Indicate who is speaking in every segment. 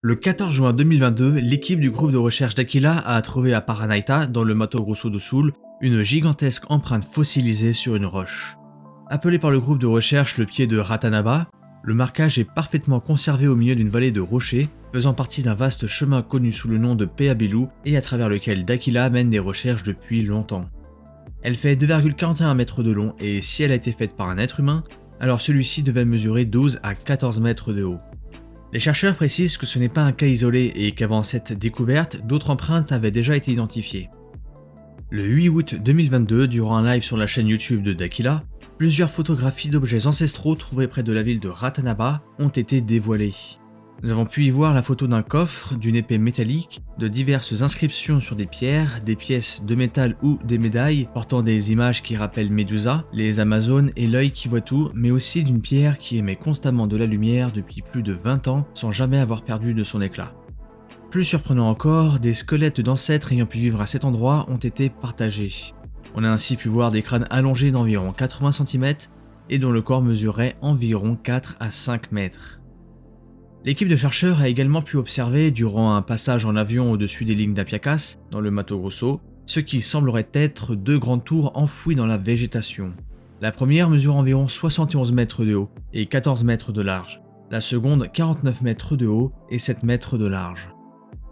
Speaker 1: Le 14 juin 2022, l'équipe du groupe de recherche d'Aquila a trouvé à Paranaita, dans le Mato Grosso do Sul, une gigantesque empreinte fossilisée sur une roche. Appelé par le groupe de recherche le pied de Ratanaba, le marquage est parfaitement conservé au milieu d'une vallée de rochers, faisant partie d'un vaste chemin connu sous le nom de Peabelu et à travers lequel d'Aquila mène des recherches depuis longtemps. Elle fait 2,41 mètres de long et si elle a été faite par un être humain, alors celui-ci devait mesurer 12 à 14 mètres de haut. Les chercheurs précisent que ce n'est pas un cas isolé et qu'avant cette découverte, d'autres empreintes avaient déjà été identifiées. Le 8 août 2022, durant un live sur la chaîne YouTube de D'Aquila, plusieurs photographies d'objets ancestraux trouvés près de la ville de Ratanaba ont été dévoilées. Nous avons pu y voir la photo d'un coffre, d'une épée métallique, de diverses inscriptions sur des pierres, des pièces de métal ou des médailles portant des images qui rappellent Médusa, les Amazones et l'œil qui voit tout, mais aussi d'une pierre qui émet constamment de la lumière depuis plus de 20 ans sans jamais avoir perdu de son éclat. Plus surprenant encore, des squelettes d'ancêtres ayant pu vivre à cet endroit ont été partagés. On a ainsi pu voir des crânes allongés d'environ 80 cm et dont le corps mesurait environ 4 à 5 mètres. L'équipe de chercheurs a également pu observer, durant un passage en avion au-dessus des lignes d'Apiacas, dans le Mato Grosso, ce qui semblerait être deux grandes tours enfouies dans la végétation. La première mesure environ 71 mètres de haut et 14 mètres de large, la seconde 49 mètres de haut et 7 mètres de large.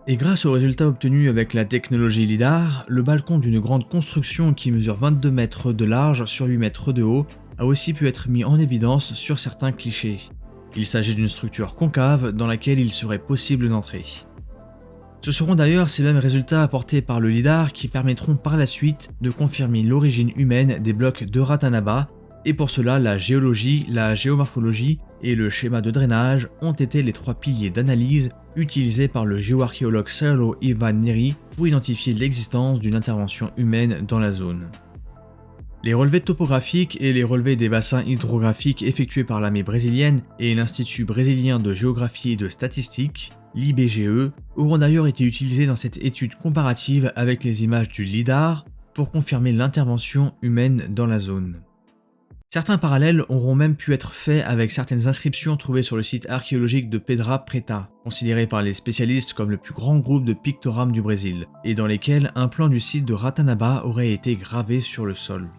Speaker 1: Et grâce aux résultats obtenus avec la technologie LIDAR, le balcon d'une grande construction qui mesure 22 mètres de large sur 8 mètres de haut a aussi pu être mis en évidence sur certains clichés. Il s'agit d'une structure concave dans laquelle il serait possible d'entrer. Ce seront d'ailleurs ces mêmes résultats apportés par le LIDAR qui permettront par la suite de confirmer l'origine humaine des blocs de Ratanaba, et pour cela la géologie, la géomorphologie et le schéma de drainage ont été les trois piliers d'analyse utilisés par le géoarchéologue Saulo Ivan Neri pour identifier l'existence d'une intervention humaine dans la zone. Les relevés topographiques et les relevés des bassins hydrographiques effectués par l'armée brésilienne et l'Institut brésilien de géographie et de statistique, l'IBGE, auront d'ailleurs été utilisés dans cette étude comparative avec les images du LIDAR pour confirmer l'intervention humaine dans la zone. Certains parallèles auront même pu être faits avec certaines inscriptions trouvées sur le site archéologique de Pedra Preta, considéré par les spécialistes comme le plus grand groupe de pictogrammes du Brésil, et dans lesquels un plan du site de Ratanaba aurait été gravé sur le sol.